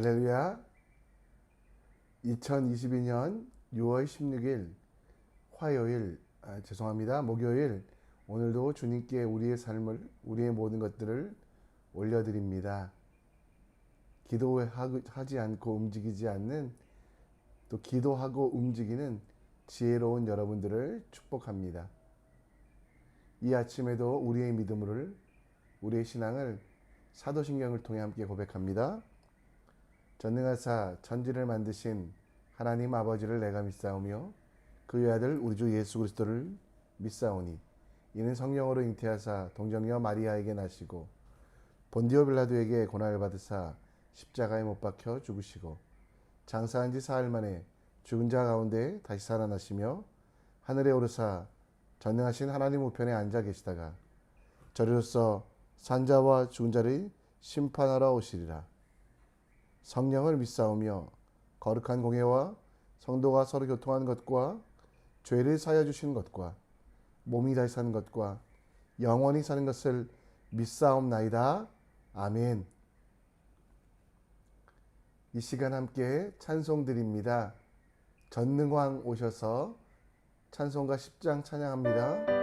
할렐루야. 2022년 6월 16일 화요일, 목요일. 오늘도 주님께 우리의 삶을, 우리의 모든 것들을 올려드립니다. 기도하지 않고 움직이지 않는, 또 기도하고 움직이는 지혜로운 여러분들을 축복합니다. 이 아침에도 우리의 믿음을, 우리의 신앙을 사도신경을 통해 함께 고백합니다. 전능하사 천지를 만드신 하나님 아버지를 내가 믿사오며 그의 아들 우리 주 예수 그리스도를 믿사오니 이는 성령으로 잉태하사 동정녀 마리아에게 나시고 본디오 빌라도에게 고난을 받으사 십자가에 못 박혀 죽으시고 장사한 지 사흘 만에 죽은 자 가운데 다시 살아나시며 하늘에 오르사 전능하신 하나님 우편에 앉아 계시다가 저리로서 산자와 죽은 자를 심판하러 오시리라. 성령을 믿사오며 거룩한 공예와 성도가 서로 교통하는 것과 죄를 사하여 주시는 것과 몸이 다시 사는 것과 영원히 사는 것을 믿사옵나이다. 아멘. 이 시간 함께 찬송 드립니다. 전능왕 오셔서 찬송가 10장 찬양합니다.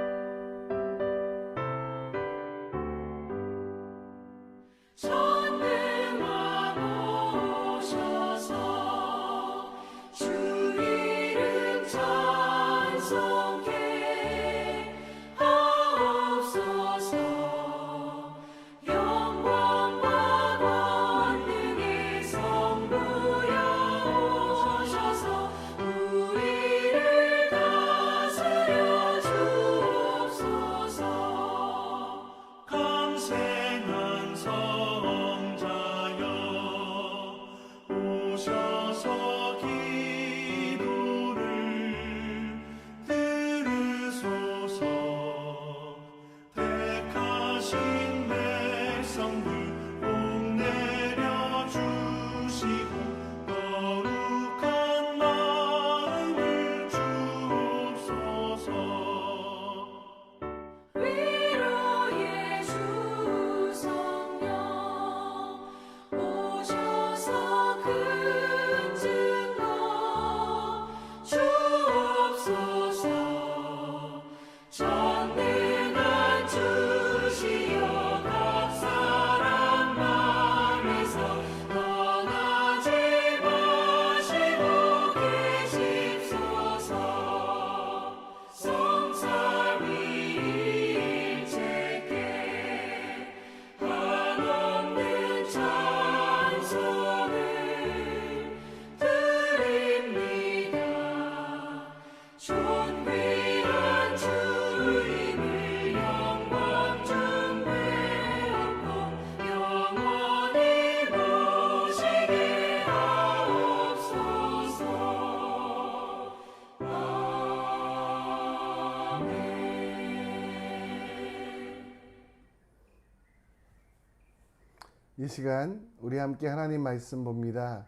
이 시간 우리 함께 하나님 말씀 봅니다.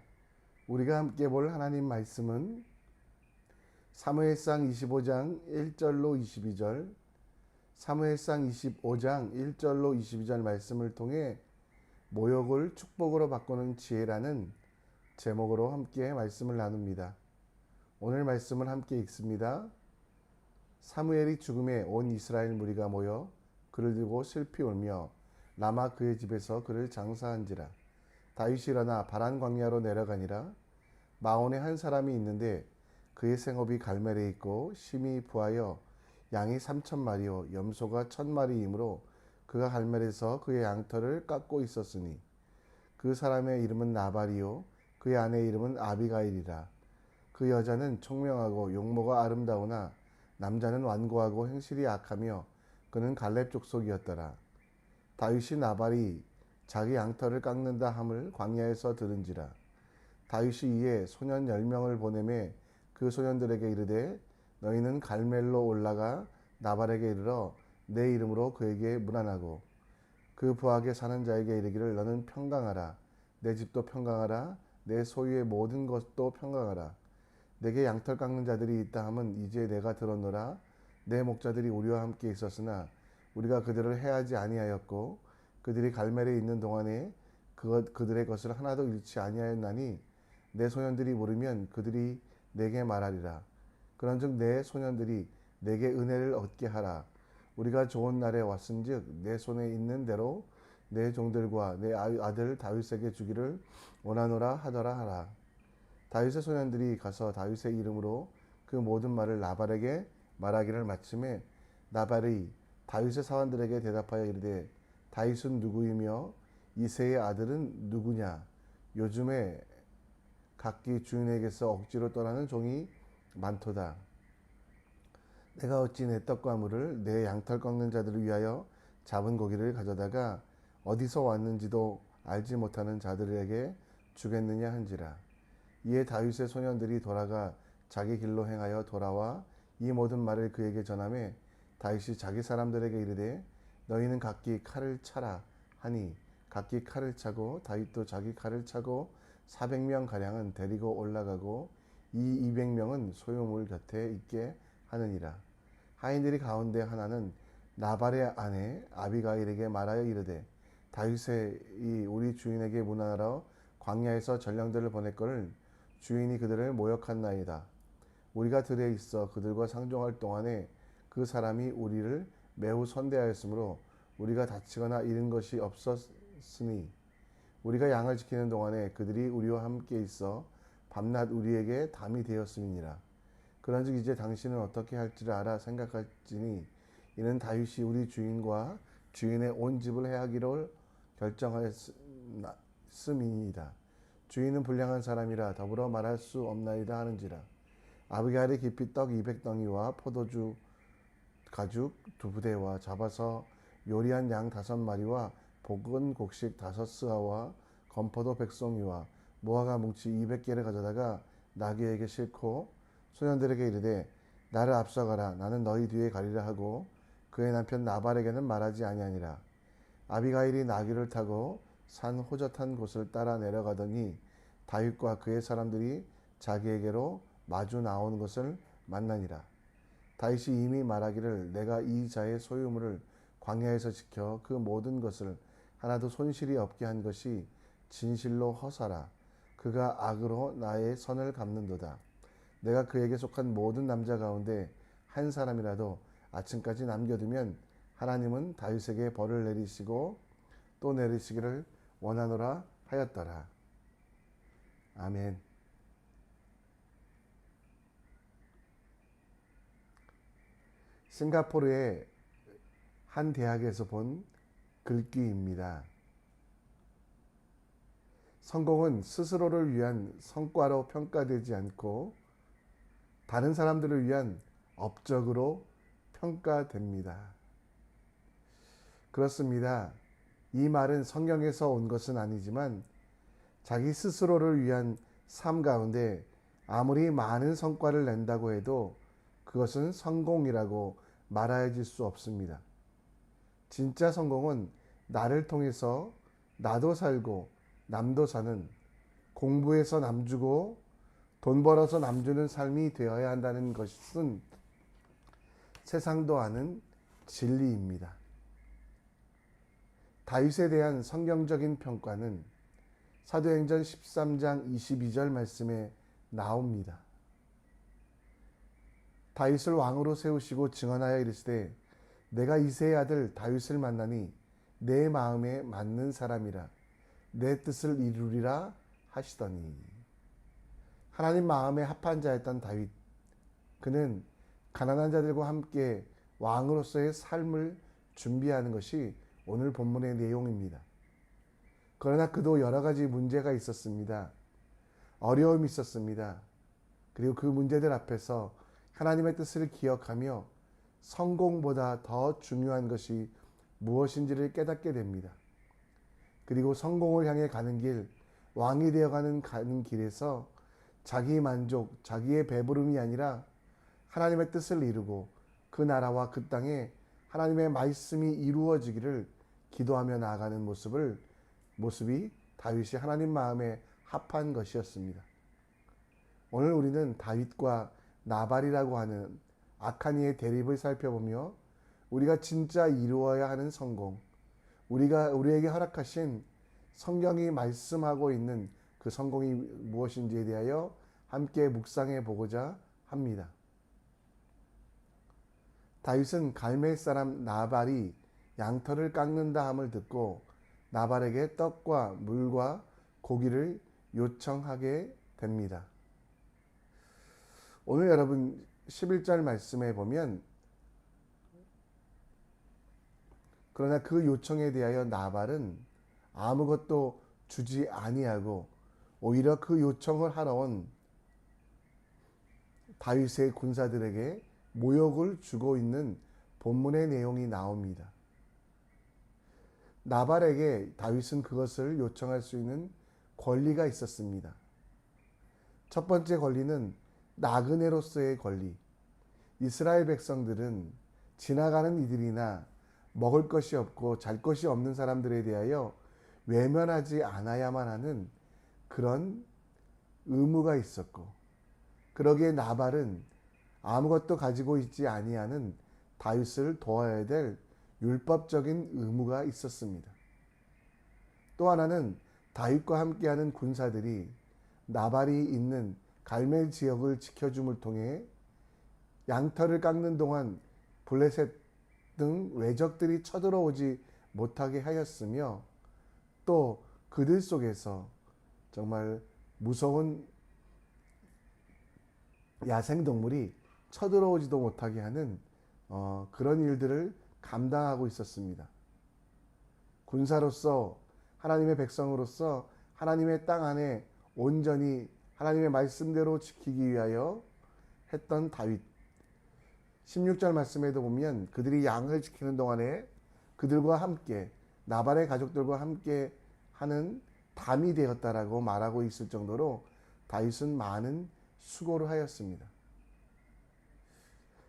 우리가 함께 볼 하나님 말씀은 사무엘상 25장 1절로 22절, 사무엘상 25장 1절로 22절 말씀을 통해 모욕을 축복으로 바꾸는 지혜라는 제목으로 함께 말씀을 나눕니다. 오늘 말씀을 함께 읽습니다. 사무엘이 죽음에 온 이스라엘 무리가 모여 그를 들고 슬피 울며 라마 그의 집에서 그를 장사한지라. 다윗이 일어나 바란 광야로 내려가니라. 마온에 한 사람이 있는데 그의 생업이 갈멜에 있고 심히 부하여 양이 3,000마리요 염소가 1,000마리이므로 그가 갈멜에서 그의 양털을 깎고 있었으니 그 사람의 이름은 나발이요 그의 아내의 이름은 아비가일이라. 그 여자는 총명하고 용모가 아름다우나 남자는 완고하고 행실이 악하며 그는 갈렙 족속이었더라. 다윗이 나발이 자기 양털을 깎는다 함을 광야에서 들은지라. 다윗이 이에 소년 10명을 보내매 그 소년들에게 이르되 너희는 갈멜로 올라가 나발에게 이르러 내 이름으로 그에게 문안하고 그 부하게 사는 자에게 이르기를 너는 평강하라. 내 집도 평강하라. 내 소유의 모든 것도 평강하라. 내게 양털 깎는 자들이 있다 함은 이제 내가 들었노라. 내 목자들이 우리와 함께 있었으나 우리가 그들을 해하지 아니하였고 그들이 갈멜에 있는 동안에 그들의 것을 하나도 잃지 아니하였나니 내 소년들이 물으면 그들이 내게 말하리라. 그런즉 내 소년들이 내게 은혜를 얻게 하라. 우리가 좋은 날에 왔은즉 내 손에 있는 대로 내 종들과 내 아들 다윗에게 주기를 원하노라 하더라 하라. 다윗의 소년들이 가서 다윗의 이름으로 그 모든 말을 나발에게 말하기를 마침에 나발이 다윗의 사원들에게 대답하여 이르되 다윗은 누구이며 이새의 아들은 누구냐. 요즘에 각기 주인에게서 억지로 떠나는 종이 많도다. 내가 어찌 내 떡과 물을 내 양털 꺾는 자들을 위하여 잡은 고기를 가져다가 어디서 왔는지도 알지 못하는 자들에게 주겠느냐 한지라. 이에 다윗의 소년들이 돌아가 자기 길로 행하여 돌아와 이 모든 말을 그에게 전하매 다윗이 자기 사람들에게 이르되 너희는 각기 칼을 차라 하니 각기 칼을 차고 다윗도 자기 칼을 차고 400명 가량은 데리고 올라가고 이 200명은 소유물 곁에 있게 하느니라. 하인들이 가운데 하나는 나발의 아내 아비가일에게 말하여 이르되 다윗이 우리 주인에게 문안하러 광야에서 전령들을 보냈거늘 주인이 그들을 모욕한나이다. 우리가 들에 있어 그들과 상종할 동안에 그 사람이 우리를 매우 선대하였으므로 우리가 다치거나 잃은 것이 없었으니 우리가 양을 지키는 동안에 그들이 우리와 함께 있어 밤낮 우리에게 담이 되었음이니라. 그런즉 이제 당신은 어떻게 할지를 알아 생각할지니 이는 다윗이 우리 주인과 주인의 온 집을 해하기로 결정하였음이니이다. 주인은 불량한 사람이라 더불어 말할 수 없나이다 하는지라. 아비가일이 깊이 떡 200덩이와 포도주 가죽 2부대와 잡아서 요리한 양 5마리와 볶은 곡식 5스아와 건포도 100송이와 무화과 뭉치 200개를 가져다가 나귀에게 싣고 소년들에게 이르되 나를 앞서가라. 나는 너희 뒤에 가리라 하고 그의 남편 나발에게는 말하지 아니하니라. 아비가일이 나귀를 타고 산 호젓한 곳을 따라 내려가더니 다윗과 그의 사람들이 자기에게로 마주 나오는 것을 만나니라. 다윗이 이미 말하기를 내가 이 자의 소유물을 광야에서 지켜 그 모든 것을 하나도 손실이 없게 한 것이 진실로 허사라. 그가 악으로 나의 선을 갚는도다. 내가 그에게 속한 모든 남자 가운데 한 사람이라도 아침까지 남겨두면 하나님은 다윗에게 벌을 내리시고 또 내리시기를 원하노라 하였더라. 아멘. 싱가포르의 한 대학에서 본 글귀입니다. 성공은 스스로를 위한 성과로 평가되지 않고 다른 사람들을 위한 업적으로 평가됩니다. 그렇습니다. 이 말은 성경에서 온 것은 아니지만 자기 스스로를 위한 삶 가운데 아무리 많은 성과를 낸다고 해도 그것은 성공이라고 말해질 수 없습니다. 진짜 성공은 나를 통해서 나도 살고 남도 사는, 공부해서 남 주고 돈 벌어서 남 주는 삶이 되어야 한다는 것은 세상도 아는 진리입니다. 다윗에 대한 성경적인 평가는 사도행전 13장 22절 말씀에 나옵니다. 다윗을 왕으로 세우시고 증언하여 이르시되 내가 이새의 아들 다윗을 만나니 내 마음에 맞는 사람이라 내 뜻을 이루리라 하시더니. 하나님 마음에 합한 자였던 다윗, 그는 가난한 자들과 함께 왕으로서의 삶을 준비하는 것이 오늘 본문의 내용입니다. 그러나 그도 여러 가지 문제가 있었습니다. 어려움이 있었습니다. 그리고 그 문제들 앞에서 하나님의 뜻을 기억하며 성공보다 더 중요한 것이 무엇인지를 깨닫게 됩니다. 그리고 성공을 향해 가는 길, 왕이 되어가는 길에서 자기 만족, 자기의 배부름이 아니라 하나님의 뜻을 이루고 그 나라와 그 땅에 하나님의 말씀이 이루어지기를 기도하며 나아가는 모습이 다윗이 하나님 마음에 합한 것이었습니다. 오늘 우리는 다윗과 나발이라고 하는 악한 이의 대립을 살펴보며 우리가 진짜 이루어야 하는 성공, 우리에게 허락하신 성경이 말씀하고 있는 그 성공이 무엇인지에 대하여 함께 묵상해 보고자 합니다. 다윗은 갈멜 사람 나발이 양털을 깎는다 함을 듣고 나발에게 떡과 물과 고기를 요청하게 됩니다. 오늘 여러분 11절 말씀에 보면 그러나 그 요청에 대하여 나발은 아무것도 주지 아니하고 오히려 그 요청을 하러 온 다윗의 군사들에게 모욕을 주고 있는 본문의 내용이 나옵니다. 나발에게 다윗은 그것을 요청할 수 있는 권리가 있었습니다. 첫 번째 권리는 나그네로서의 권리. 이스라엘 백성들은 지나가는 이들이나 먹을 것이 없고 잘 것이 없는 사람들에 대하여 외면하지 않아야만 하는 그런 의무가 있었고, 그러기에 나발은 아무것도 가지고 있지 아니하는 다윗을 도와야 될 율법적인 의무가 있었습니다. 또 하나는 다윗과 함께하는 군사들이 나발이 있는 갈멜 지역을 지켜줌을 통해 양털을 깎는 동안 블레셋 등 외적들이 쳐들어오지 못하게 하였으며, 또 그들 속에서 정말 무서운 야생동물이 쳐들어오지도 못하게 하는 그런 일들을 감당하고 있었습니다. 군사로서, 하나님의 백성으로서 하나님의 땅 안에 온전히 하나님의 말씀대로 지키기 위하여 했던 다윗. 16절 말씀에도 보면 그들이 양을 지키는 동안에 그들과 함께, 나발의 가족들과 함께 하는 담이 되었다라고 말하고 있을 정도로 다윗은 많은 수고를 하였습니다.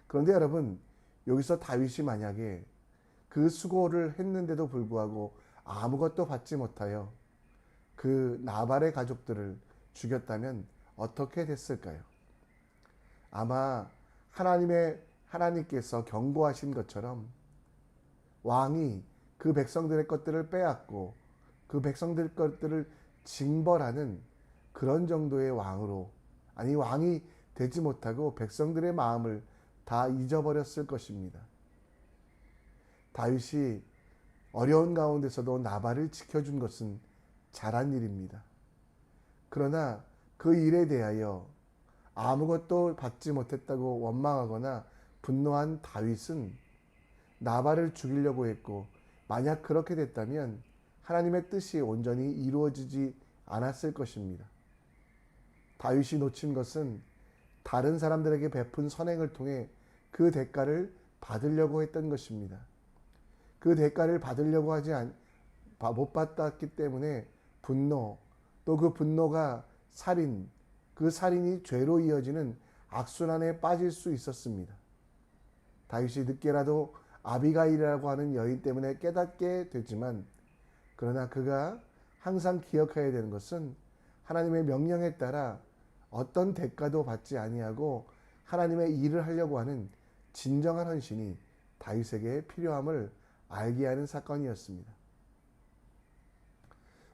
그런데 여러분, 여기서 다윗이 만약에 그 수고를 했는데도 불구하고 아무것도 받지 못하여 그 나발의 가족들을 죽였다면 어떻게 됐을까요? 아마 하나님께서 경고하신 것처럼 왕이 그 백성들의 것들을 빼앗고 그 백성들 것들을 징벌하는 그런 정도의 왕으로, 아니 왕이 되지 못하고 백성들의 마음을 다 잊어버렸을 것입니다. 다윗이 어려운 가운데서도 나발을 지켜준 것은 잘한 일입니다. 그러나 그 일에 대하여 아무것도 받지 못했다고 원망하거나 분노한 다윗은 나발을 죽이려고 했고, 만약 그렇게 됐다면 하나님의 뜻이 온전히 이루어지지 않았을 것입니다. 다윗이 놓친 것은 다른 사람들에게 베푼 선행을 통해 그 대가를 받으려고 했던 것입니다. 그 대가를 받으려고 못 받았기 때문에 분노, 또 그 분노가 살인, 그 살인이 죄로 이어지는 악순환에 빠질 수 있었습니다. 다윗이 늦게라도 아비가일이라고 하는 여인 때문에 깨닫게 되지만, 그러나 그가 항상 기억해야 되는 것은 하나님의 명령에 따라 어떤 대가도 받지 아니하고 하나님의 일을 하려고 하는 진정한 헌신이 다윗에게 필요함을 알게 하는 사건이었습니다.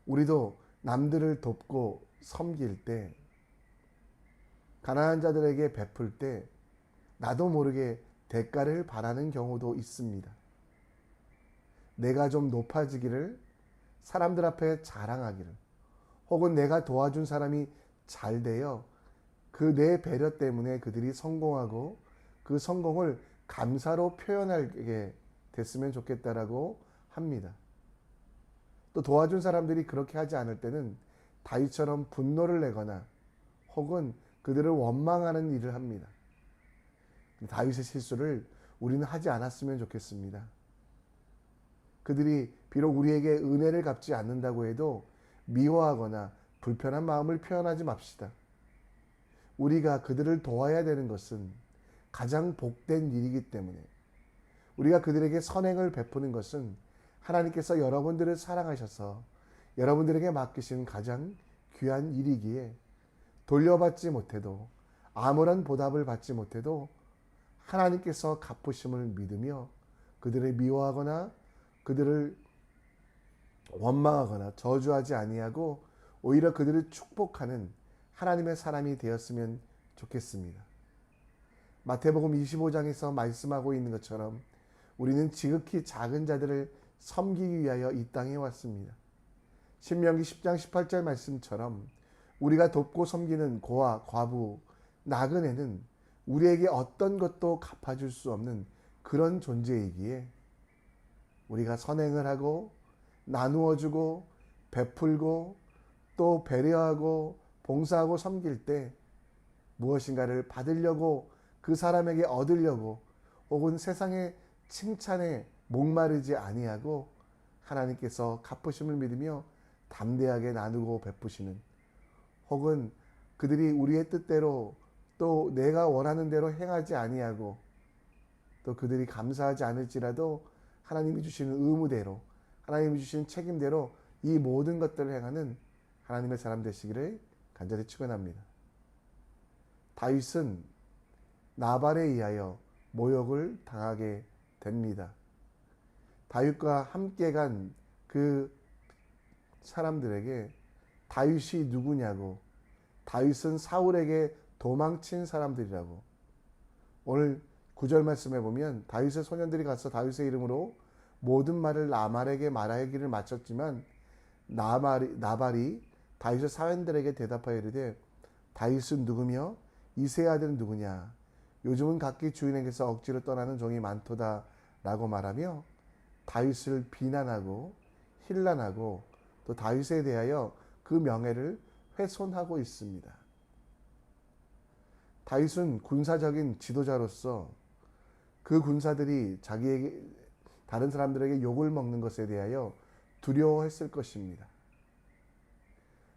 우리도 남들을 돕고 섬길 때, 가난한 자들에게 베풀 때 나도 모르게 대가를 바라는 경우도 있습니다. 내가 좀 높아지기를, 사람들 앞에 자랑하기를, 혹은 내가 도와준 사람이 잘 되어 그 내 배려 때문에 그들이 성공하고 그 성공을 감사로 표현하게 됐으면 좋겠다라고 합니다. 또 도와준 사람들이 그렇게 하지 않을 때는 다윗처럼 분노를 내거나 혹은 그들을 원망하는 일을 합니다. 다윗의 실수를 우리는 하지 않았으면 좋겠습니다. 그들이 비록 우리에게 은혜를 갚지 않는다고 해도 미워하거나 불편한 마음을 표현하지 맙시다. 우리가 그들을 도와야 되는 것은 가장 복된 일이기 때문에, 우리가 그들에게 선행을 베푸는 것은 하나님께서 여러분들을 사랑하셔서 여러분들에게 맡기신 가장 귀한 일이기에, 돌려받지 못해도, 아무런 보답을 받지 못해도 하나님께서 갚으심을 믿으며 그들을 미워하거나 그들을 원망하거나 저주하지 아니하고 오히려 그들을 축복하는 하나님의 사람이 되었으면 좋겠습니다. 마태복음 25장에서 말씀하고 있는 것처럼 우리는 지극히 작은 자들을 섬기기 위하여 이 땅에 왔습니다. 신명기 10장 18절 말씀처럼 우리가 돕고 섬기는 고아, 과부, 나그네는 우리에게 어떤 것도 갚아줄 수 없는 그런 존재이기에 우리가 선행을 하고 나누어주고 베풀고 또 배려하고 봉사하고 섬길 때 무엇인가를 받으려고 그 사람에게 얻으려고 혹은 세상의 칭찬에 목마르지 아니하고 하나님께서 갚으심을 믿으며 담대하게 나누고 베푸시는 혹은 그들이 우리의 뜻대로 또 내가 원하는 대로 행하지 아니하고 또 그들이 감사하지 않을지라도 하나님이 주시는 의무대로 하나님이 주시는 책임대로 이 모든 것들을 행하는 하나님의 사람 되시기를 간절히 축원합니다. 다윗은 나발에 의하여 모욕을 당하게 됩니다. 다윗과 함께 간 그 사람들에게 다윗이 누구냐고, 다윗은 사울에게 도망친 사람들이라고. 오늘 9절 말씀에 보면 다윗의 소년들이 가서 다윗의 이름으로 모든 말을 나발에게 말하기를 마쳤지만 나발이 다윗의 사원들에게 대답하여 이르되 다윗은 누구며 이새의 아들은 누구냐, 요즘은 각기 주인에게서 억지로 떠나는 종이 많도다 라고 말하며 다윗을 비난하고 힐난하고 또 다윗에 대하여 그 명예를 훼손하고 있습니다. 다윗은 군사적인 지도자로서 그 군사들이 자기에게 다른 사람들에게 욕을 먹는 것에 대하여 두려워했을 것입니다.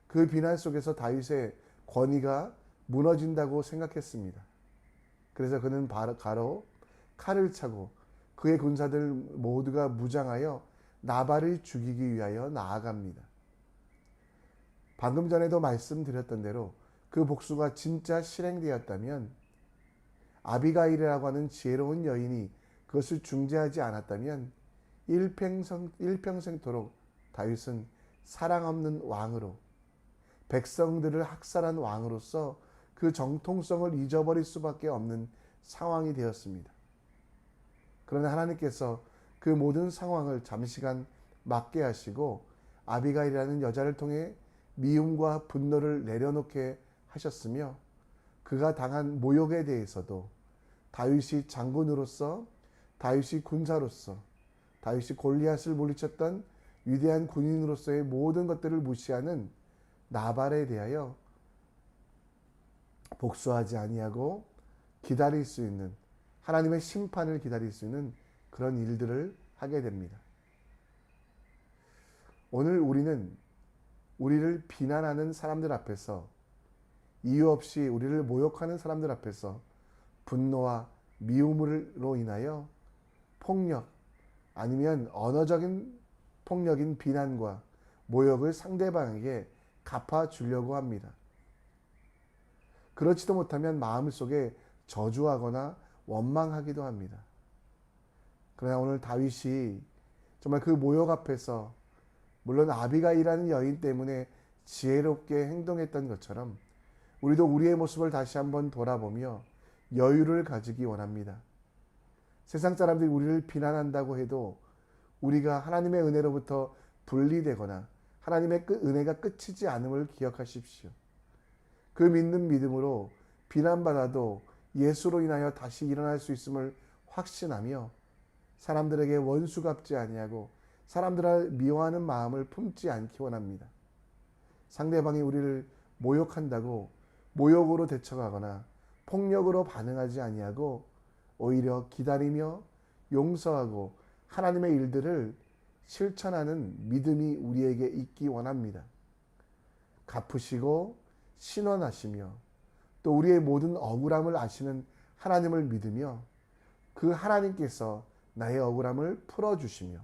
그 비난 속에서 다윗의 권위가 무너진다고 생각했습니다. 그래서 그는 가로 칼을 차고 그의 군사들 모두가 무장하여 나발을 죽이기 위하여 나아갑니다. 방금 전에도 말씀드렸던 대로 그 복수가 진짜 실행되었다면 아비가일이라고 하는 지혜로운 여인이 그것을 중재하지 않았다면 일평생토록 다윗은 사랑 없는 왕으로 백성들을 학살한 왕으로서 그 정통성을 잊어버릴 수밖에 없는 상황이 되었습니다. 그러나 하나님께서 그 모든 상황을 잠시간 막게 하시고 아비가일이라는 여자를 통해 미움과 분노를 내려놓게 하셨으며 그가 당한 모욕에 대해서도 다윗이 장군으로서 다윗이 군사로서 다윗이 골리앗을 물리쳤던 위대한 군인으로서의 모든 것들을 무시하는 나발에 대하여 복수하지 아니하고 기다릴 수 있는 하나님의 심판을 기다릴 수 있는 그런 일들을 하게 됩니다. 오늘 우리는 우리를 비난하는 사람들 앞에서 이유 없이 우리를 모욕하는 사람들 앞에서 분노와 미움으로 인하여 폭력 아니면 언어적인 폭력인 비난과 모욕을 상대방에게 갚아주려고 합니다. 그렇지도 못하면 마음속에 저주하거나 원망하기도 합니다. 그러나 오늘 다윗이 정말 그 모욕 앞에서 물론 아비가일이라는 여인 때문에 지혜롭게 행동했던 것처럼 우리도 우리의 모습을 다시 한번 돌아보며 여유를 가지기 원합니다. 세상 사람들이 우리를 비난한다고 해도 우리가 하나님의 은혜로부터 분리되거나 하나님의 은혜가 끝이지 않음을 기억하십시오. 그 믿는 믿음으로 비난받아도 예수로 인하여 다시 일어날 수 있음을 확신하며 사람들에게 원수 갚지 아니하고 사람들을 미워하는 마음을 품지 않기 원합니다. 상대방이 우리를 모욕한다고 모욕으로 대처하거나 폭력으로 반응하지 아니하고 오히려 기다리며 용서하고 하나님의 일들을 실천하는 믿음이 우리에게 있기 원합니다. 갚으시고 신원하시며 또 우리의 모든 억울함을 아시는 하나님을 믿으며 그 하나님께서 나의 억울함을 풀어주시며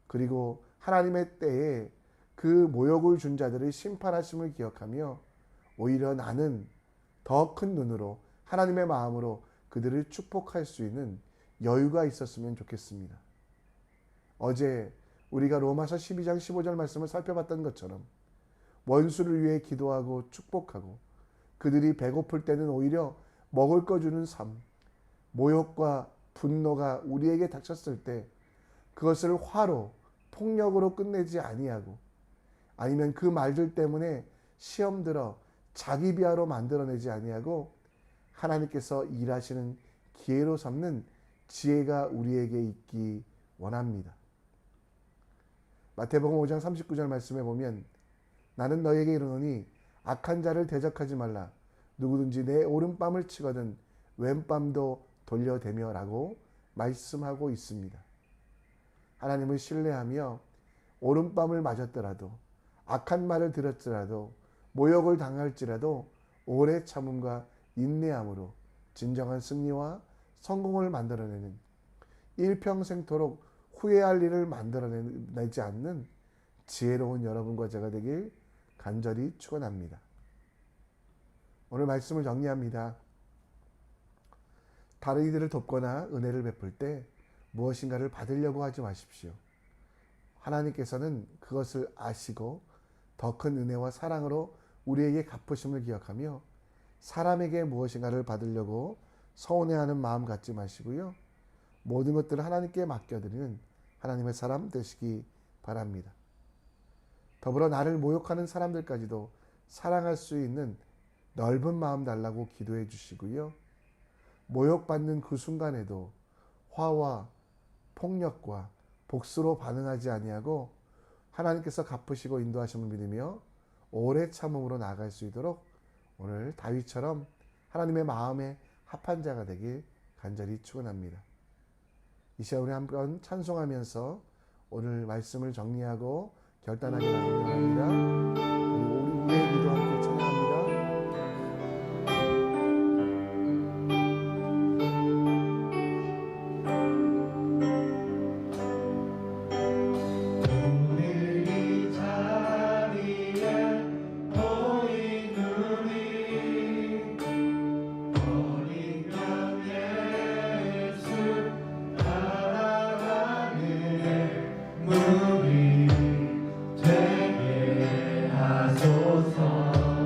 그리고 하나님의 때에 그 모욕을 준 자들의 심판하심을 기억하며 오히려 나는 더 큰 눈으로 하나님의 마음으로 그들을 축복할 수 있는 여유가 있었으면 좋겠습니다. 어제 우리가 로마서 12장 15절 말씀을 살펴봤던 것처럼 원수를 위해 기도하고 축복하고 그들이 배고플 때는 오히려 먹을 거 주는 삶, 모욕과 분노가 우리에게 닥쳤을 때 그것을 화로, 폭력으로 끝내지 아니하고 아니면 그 말들 때문에 시험 들어 자기 비하로 만들어내지 아니하고 하나님께서 일하시는 기회로 삼는 지혜가 우리에게 있기 원합니다. 마태복음 5장 39절 말씀에 보면 나는 너에게 이르노니 악한 자를 대적하지 말라. 누구든지 내 오른뺨을 치거든 왼뺨도 돌려대며 라고 말씀하고 있습니다. 하나님을 신뢰하며 오른뺨을 맞았더라도 악한 말을 들었더라도 모욕을 당할지라도 오래 참음과 인내함으로 진정한 승리와 성공을 만들어내는 일평생토록 후회할 일을 만들어내지 않는 지혜로운 여러분과 제가 되길 간절히 축원합니다. 오늘 말씀을 정리합니다. 다른 이들을 돕거나 은혜를 베풀 때 무엇인가를 받으려고 하지 마십시오. 하나님께서는 그것을 아시고 더 큰 은혜와 사랑으로 우리에게 갚으심을 기억하며 사람에게 무엇인가를 받으려고 서운해하는 마음 갖지 마시고요. 모든 것들을 하나님께 맡겨드리는 하나님의 사람 되시기 바랍니다. 더불어 나를 모욕하는 사람들까지도 사랑할 수 있는 넓은 마음 달라고 기도해 주시고요. 모욕받는 그 순간에도 화와 폭력과 복수로 반응하지 아니하고 하나님께서 갚으시고 인도하심을 믿으며 오래 참음으로 나아갈 수 있도록 오늘 다윗처럼 하나님의 마음에 합한 자가 되길 간절히 축원합니다. 이 시간 우리 한번 찬송하면서 오늘 말씀을 정리하고 결단하게 나누기 바랍니다. 그리고 우리 우리의 기도 함께 찬양합니다. 되게 하소서.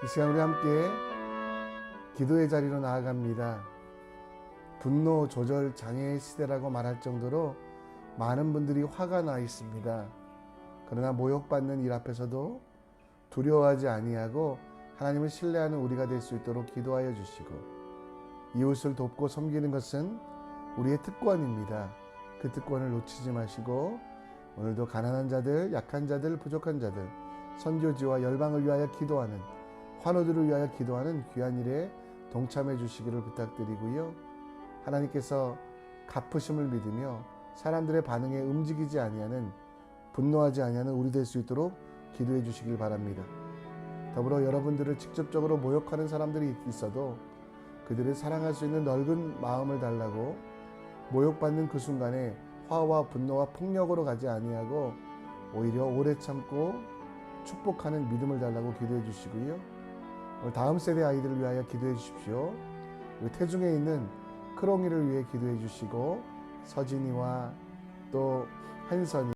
이 시간 우리 함께 기도의 자리로 나아갑니다. 분노 조절 장애의 시대라고 말할 정도로 많은 분들이 화가 나 있습니다. 그러나 모욕받는 일 앞에서도 두려워하지 아니하고 하나님을 신뢰하는 우리가 될 수 있도록 기도하여 주시고, 이웃을 돕고 섬기는 것은 우리의 특권입니다. 그 특권을 놓치지 마시고 오늘도 가난한 자들, 약한 자들, 부족한 자들, 선교지와 열방을 위하여 기도하는, 환우들을 위하여 기도하는 귀한 일에 동참해 주시기를 부탁드리고요. 하나님께서 갚으심을 믿으며 사람들의 반응에 움직이지 아니하는, 분노하지 아니하는 우리 될 수 있도록 기도해 주시길 바랍니다. 더불어 여러분들을 직접적으로 모욕하는 사람들이 있어도 그들을 사랑할 수 있는 넓은 마음을 달라고, 모욕받는 그 순간에 화와 분노와 폭력으로 가지 아니하고 오히려 오래 참고 축복하는 믿음을 달라고 기도해 주시고요. 오늘 다음 세대 아이들을 위하여 기도해 주십시오. 그리고 태중에 있는 크롱이를 위해 기도해 주시고, 서진이와 또 한선이